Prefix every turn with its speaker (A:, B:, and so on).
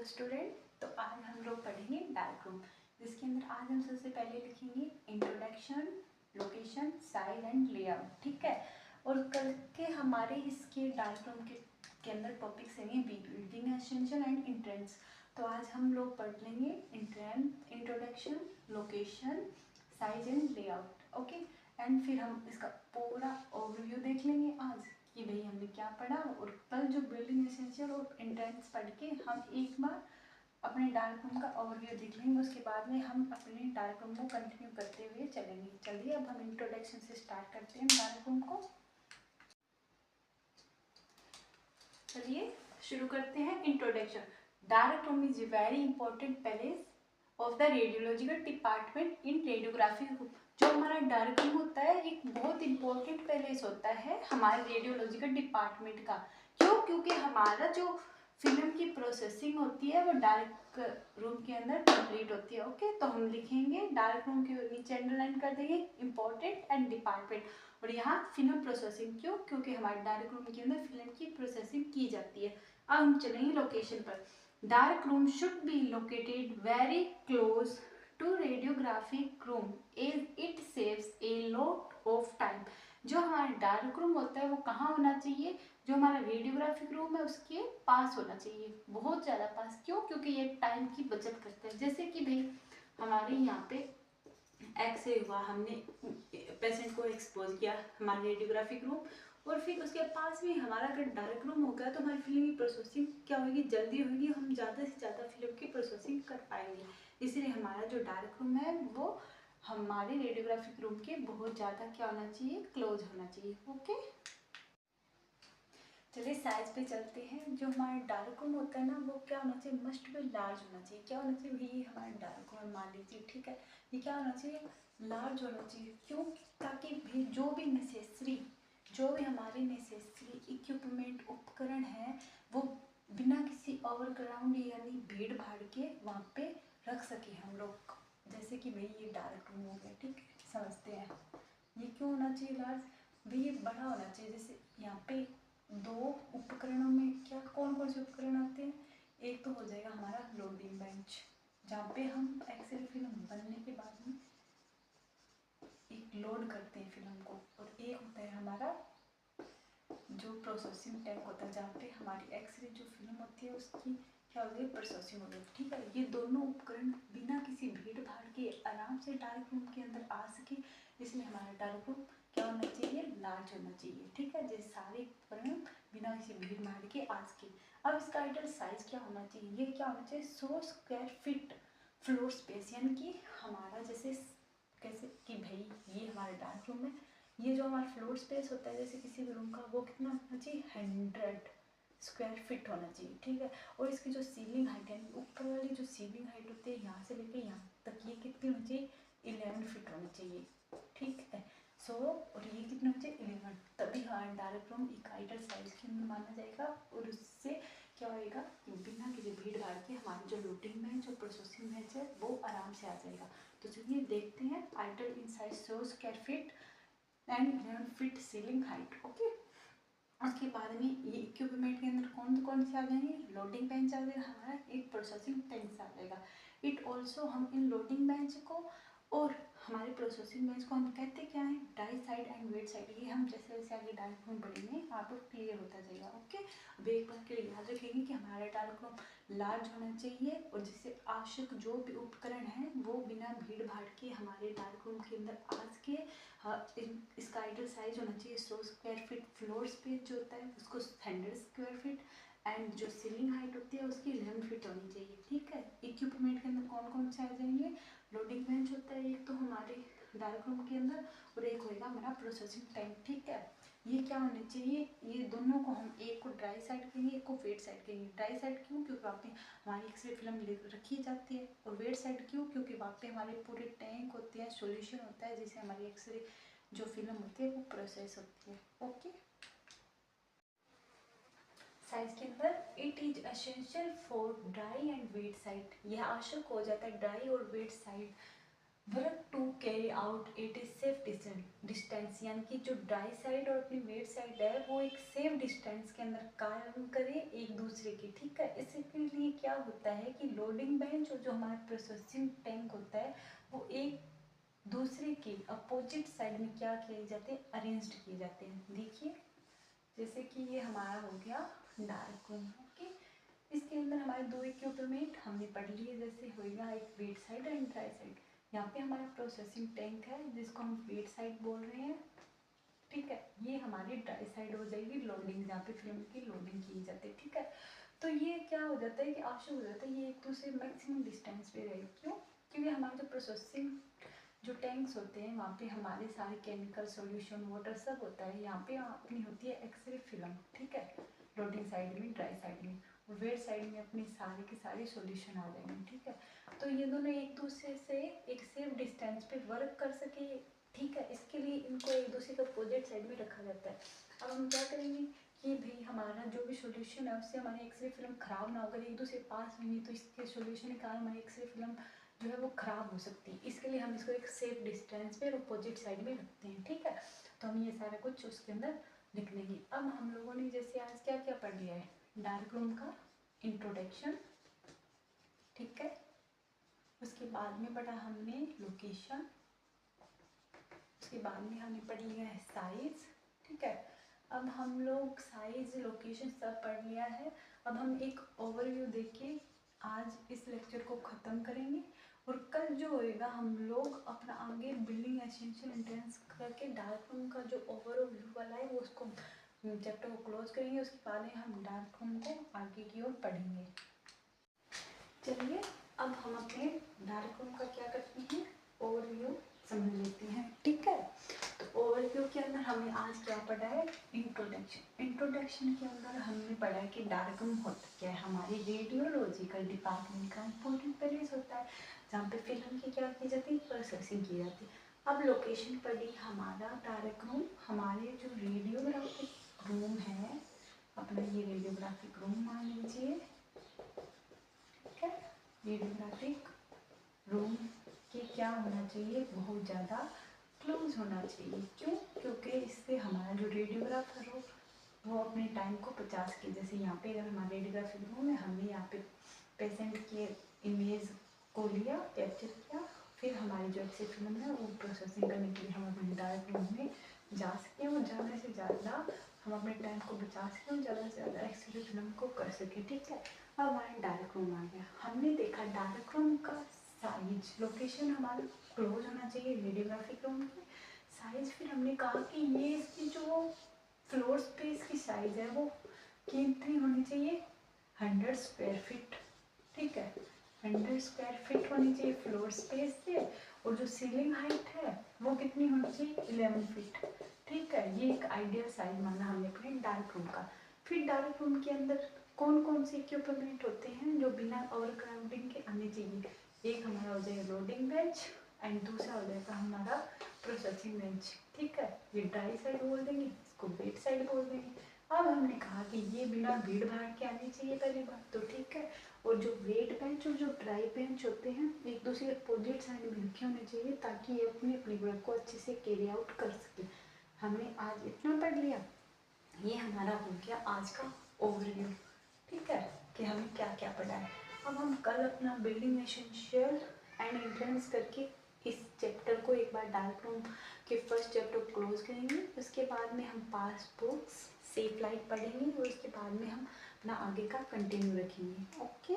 A: Student. तो आज हम लोग पढ़ेंगे डार्क रूम, जिसके अंदर आज हम सबसे पहले लिखेंगे introduction, location, size and layout. ठीक है। और कल के हमारे इसके डार्क रूम के अंदर टॉपिक्स हैं बिल्डिंग एसेंशियल एंड एंट्रेंस। तो आज हम लोग पढ़ लेंगे introduction, location, size and layout. Okay. And फिर हम इसका पूरा ओवरव्यू देख लेंगे आज कि भाई हमने क्या पढ़ा। और कल जो बिल्डिंग एसेंशियल और एंट्रेंस पढ़ के हम एक बार अपने डार्क रूम का ओवरव्यू देख लेंगे। उसके बाद में हम अपने डार्क रूम को कंटिन्यू करते हुए चलेंगे। चलिए अब हम इंट्रोडक्शन से स्टार्ट करते हैं डार्क रूम को। चलिए शुरू करते हैं introduction. Dark room is a very important palace of the radiological department in radiography. जो हमारा डार्क रूम होता है एक बहुत इंपॉर्टेंट पैलेस होता है हमारे रेडियोलॉजिकल डिपार्टमेंट का। क्यों? क्योंकि हमारा जो फिल्म की प्रोसेसिंग होती है वो डार्क रूम के अंदर कंप्लीट होती है। ओके। तो हम लिखेंगे डार्क रूम के नीचे अंडरलाइन कर देंगे इंपॉर्टेंट एंड डिपार्टमेंट, और यहाँ फिल्म प्रोसेसिंग। क्यों? क्योंकि हमारे डार्क रूम के अंदर फिल्म की प्रोसेसिंग की जाती है। अब हम चलेंगे लोकेशन पर। Dark room should be located very close to radiographic room as it saves a lot of time। जो हमारा डार्क रूम होता है वो कहाँ होना चाहिए? जो हमारा रेडियोग्राफिक रूम है उसके पास होना चाहिए, बहुत ज़्यादा पास। क्यों? क्योंकि ये टाइम की बचत करता है। जैसे कि भाई हमारे यहाँ पे एक्सरे हुआ, हमने पेशेंट को एक्सपोज किया हमारे रेडियोग्राफिक रूम, और फिर उसके पास में हमारा अगर डार्क रूम होगा तो हमारी फिल्म की प्रोसेसिंग क्या होगी? जल्दी होगी, हम ज़्यादा से ज़्यादा फिल्म की प्रोसेसिंग कर पाएंगे। इसलिए हमारा जो डार्क रूम है वो हमारे रेडियोग्राफिक रूम के बहुत ज़्यादा क्या होना चाहिए? क्लोज होना चाहिए। ओके। चलिए साइज पे चलते हैं। जो हमारा डार्क रूम होता है ना वो क्या होना चाहिए? मस्ट बी लार्ज होना चाहिए। क्या होना चाहिए? ये हमारा डार्क रूम मान लीजिए, ठीक है। ये क्या होना चाहिए? लार्ज होना चाहिए। क्यों? ताकि भी जो भी हमारे नेसेसरी इक्विपमेंट उपकरण है वो बिना किसी ओवरग्राउंड यानी भीड़ भाड़ के वहाँ पे रख सके हम लोग। जैसे कि भाई ये डार्क रूम हो गया, ठीक है, समझते हैं। ये क्यों होना चाहिए लार्ज? भाई ये बड़ा होना चाहिए। जैसे यहाँ पे दो उपकरणों में क्या कौन कौन से उपकरण आते हैं? एक तो हो जाएगा हमारा लोडिंग बेंच, जहाँ पे हम एक्सरे फिल्म बनने के बाद में एक लोड करते हैं फिल्म को। और एक होता है हमारा जो प्रोसेसिंग टैंक होता है, जहाँ पे हमारी एक्सरे जो फिल्म होती है उसकी क्या होती है? प्रोसेसिंग होती है। ठीक है। ये दोनों उपकरण बिना किसी भीड़ भाड़ के आराम से डार्क रूम के अंदर आ सके, इसलिए हमारा डार्क रूम क्या होना चाहिए? लार्ज होना चाहिए। ठीक है। जैसे सारे उपकरण बिना किसी भीड़ भाड़ के आ सके। अब इसका आइडियल साइज क्या होना चाहिए? ये क्या होना चाहिए? 100 स्क्वायर फीट फ्लोर स्पेस, यानी कि हमारा जैसे कैसे कि भाई ये हमारा डार्क रूम है, ये जो हमारा फ्लोर स्पेस होता है जैसे किसी भी रूम का वो कितना होना चाहिए? 100 स्क्वायर फीट होना चाहिए। ठीक है। और इसकी जो सीलिंग हाइट है, ऊपर वाली जो सीलिंग हाइट होती है यहाँ से लेकर यहाँ तक, ये कितनी होनी चाहिए? 11 फीट होनी चाहिए। ठीक है। और ये कितने होने चाहिए? 11। तभी हमारा डार्क रूम एक आइडियल साइज के अंदर माना जाएगा। और उससे क्या होएगा कि बिना किसी भीड़ भाड़ के हमारी जो लोडिंग बेंच और प्रोसेसिंग बेंच है वो आराम से आ जाएगा। तो चलिए देखते हैं ideal in size 100 square feet and 11 feet ceiling height. Okay. उसके बाद में ये इक्विपमेंट के अंदर कौन कौन से आ जाएंगे? लोडिंग बेंच आ जाएगा हमारा, एक प्रोसेसिंग टैंक आ जाएगा। इट ऑल्सो हम इन लोडिंग बेंच को और हमारे प्रोसेसिंग बेंच को हम कहते क्या है? Dry side and wet side. ये हम जैसे जैसे आगे डार्क रूम पढ़ेंगे आपको क्लियर होता जाएगा। ओके। अब एक बार के लिए याद रखेंगे कि हमारा डार्क रूम लार्ज होना चाहिए, और जिससे आवश्यक जो भी उपकरण है वो बिना भीड़ भाड़ के हमारे डार्क रूम के अंदर आ सके। इसका आइडियल साइज होना चाहिए 100 स्क्वायर फीट। फ्लोर स्पेस जो होता है उसको 100 स्क्वायर फीट, एंड जो सीलिंग हाइट होती है उसकी 11 फीट होनी चाहिए। ठीक है। इक्विपमेंट के अंदर कौन कौन से आ जाएंगे? लोडिंग बेंच होता है एक तो हमारे डार्क रूम के अंदर, और एक होएगा हमारा प्रोसेसिंग टैंक। ठीक है। ये क्या होने चाहिए? ये दोनों को हम एक को ड्राई साइड कहेंगे, एक को वेट साइड कहेंगे। ड्राई साइड क्यों? क्योंकि वहाँ पे हमारी एक्सरे फिल्म रखी जाती है। और वेट साइड क्यों? क्योंकि वहाँ पे हमारे पूरे टैंक होते हैं, सॉल्यूशन होता है, जिससे हमारी एक्सरे जो फिल्म होती है वो प्रोसेस होती है। ओके। साइज के अंदर it is essential for dry and wet side. यह आवश्यक हो जाता है ड्राई और wet side work to carry out it is safe distance, यानी कि जो ड्राई साइड और अपनी वेट साइड है वो एक सेफ डिस्टेंस के अंदर काम करें एक दूसरे के, ठीक है। इसके लिए क्या होता है कि लोडिंग बेंच और जो हमारा प्रोसेसिंग टैंक होता है वो एक दूसरे के अपोजिट साइड में क्या किए जाते हैं, अरेंज्ड किए जाते हैं। देखिए जैसे कि ये हमारा हो गया डार्क रूम, ओके। इसके अंदर हमारे दो इक्विपमेंट हमने पढ़ लिए, जैसे होगा एक wet side and dry side. यहाँ पे हमारा प्रोसेसिंग टैंक है जिसको हम वेट साइड बोल रहे हैं, ठीक है। ये हमारी ड्राई साइड हो जाएगी लोडिंग, जहाँ पे फिल्म की लोडिंग की जाती है, ठीक है। तो ये क्या हो जाता है कि आवश्यक हो जाता है ये एक दूसरे मैक्सिमम डिस्टेंस पे रहे, क्यों? क्योंकि हमारा जो प्रोसेसिंग जो टैंक्स होते हैं वहाँ पे हमारे सारे केमिकल सॉल्यूशन वाटर सब होता है। यहाँ पे अपनी होती है एक्सरे फिल्म, ठीक है, लोडिंग साइड में ड्राई साइड में, और वेट साइड में अपनी सारे के सारे सॉल्यूशन आ जाएंगे, ठीक है। तो ये दोनों एक दूसरे से एक सेफ डिस्टेंस पे वर्क कर सके, ठीक है। इसके लिए इनको एक दूसरे के अपोजिट साइड में रखा जाता है। अब हम क्या करेंगे कि भाई हमारा जो भी सॉल्यूशन है उससे हमारी एक्सरे फिल्म खराब ना हो, अगर एक दूसरे पास में नहीं तो इसके सॉल्यूशन के कारण हमारी एक्सरे फिल्म जो है वो खराब हो सकती है। इसके लिए हम इसको एक सेफ डिस्टेंस पे अपोजिट साइड में रखते हैं, ठीक है। तो हम ये सारा कुछ उसके अंदर लिख लेंगे। अब हम लोगों ने जैसे आज क्या क्या पढ़ लिया है, डार्क रूम का इंट्रोडक्शन, ठीक है। उसके बाद में पढ़ा हमने लोकेशन, उसके बाद में हमने पढ़ लिया है साइज, ठीक है। अब हम लोग साइज लोकेशन सब पढ़ लिया है। अब हम एक ओवरव्यू देके आज इस लेक्चर को ख़त्म करेंगे, और कल जो होएगा हम लोग अपना आगे बिल्डिंग एसेंशियल एंट्रेंस करके डार्क रूम का जो ओवरव्यू वाला है वो उसको चैप्टर को क्लोज करेंगे। उसके बाद में हम डार्क रूम को आगे की ओर पढ़ेंगे। चलिए अब हम अपने डार्क रूम का क्या करते हैं, ओवरव्यू समझ लेते हैं, ठीक है। तो ओवरव्यू के अंदर हमने आज क्या पढ़ा है, इंट्रोडक्शन। इंट्रोडक्शन के अंदर हमने पढ़ा है कि डार्क रूम होता क्या है, हमारी रेडियोलॉजिकल डिपार्टमेंट का इंपॉर्टेंट प्लेस होता है जहाँ पे फिल्म की क्या की जाती है, प्रोसेसिंग की जाती है। अब लोकेशन पढ़ी हमारा डार्क रूम, हमारे जो रेडियोग्राफिक रूम है अपना, ये रेडियोग्राफिक रूम मान लीजिए, ठीक है। रेडियोग्राफिक रूम की क्या होना चाहिए, बहुत ज़्यादा क्लोज होना चाहिए, क्यों? क्योंकि इससे हमारा जो रेडियोग्राफर हो वो अपने टाइम को बचा सके। जैसे यहाँ पे अगर हमारे रेडियोग्राफिक रूम है, हमने यहाँ पे पेशेंट के इमेज को लिया, कैप्चर किया, फिर हमारी जो एक्सरे फिल्म है वो प्रोसेसिंग करने के लिए हम अपने डार्क रूम में जा सकें, और ज़्यादा से ज़्यादा हम अपने टाइम को बचा सकें और ज़्यादा से ज़्यादा एक्सरे फिल्म को कर सकें, ठीक है। अब हमारा डार्क रूम आ गया, हमने देखा डार्क रूम का साइज, लोकेशन हमारा क्लोज होना चाहिए रेडियोग्राफिक रूम की, साइज फिर हमने कहा कि ये इसकी जो फ्लोर स्पेस की साइज है वो कितनी होनी चाहिए, 100 स्क्वायर फीट, ठीक है। 100 स्क्वायर फीट होनी चाहिए फ्लोर स्पेस से, और जो सीलिंग हाइट है वो कितनी होनी चाहिए, 11 फीट, ठीक है। ये एक आइडियल साइज माना हमने अपने डार्क रूम का। फिर डार्क रूम के अंदर कौन कौन से इक्विपमेंट होते हैं जो बिना ओवरक्राउडिंग के आने चाहिए, एक हमारा हो जाएगा लोडिंग बेंच एंड दूसरा हो जाएगा हमारा प्रोसेसिंग बेंच, ठीक है। ये ड्राई साइड बोल देंगे, इसको वेट साइड बोल देंगे। अब हमने कहा कि ये बिना भीड़ भाड़ के आनी चाहिए पहली बात तो, ठीक है। और जो वेट बेंच और जो ड्राई बेंच होते हैं एक दूसरे अपोजिट साइड में रखे होने चाहिए ताकि ये अपनी अपनी वर्क को अच्छे से कैरी आउट कर सके। हमने आज इतना पढ़ लिया, ये हमारा हो गया आज का ओवरव्यू, ठीक है, कि हमें क्या क्या पढ़ा है। अब हम कल अपना बिल्डिंग एसेंशियल एंड एंट्रेंस करके इस चैप्टर को एक बार डार्क रूम के फर्स्ट चैप्टर को क्लोज करेंगे। उसके बाद में हम पास बुक्स सेफ लाइट पढ़ेंगे, और उसके बाद में हम अपना आगे का कंटिन्यू रखेंगे, ओके।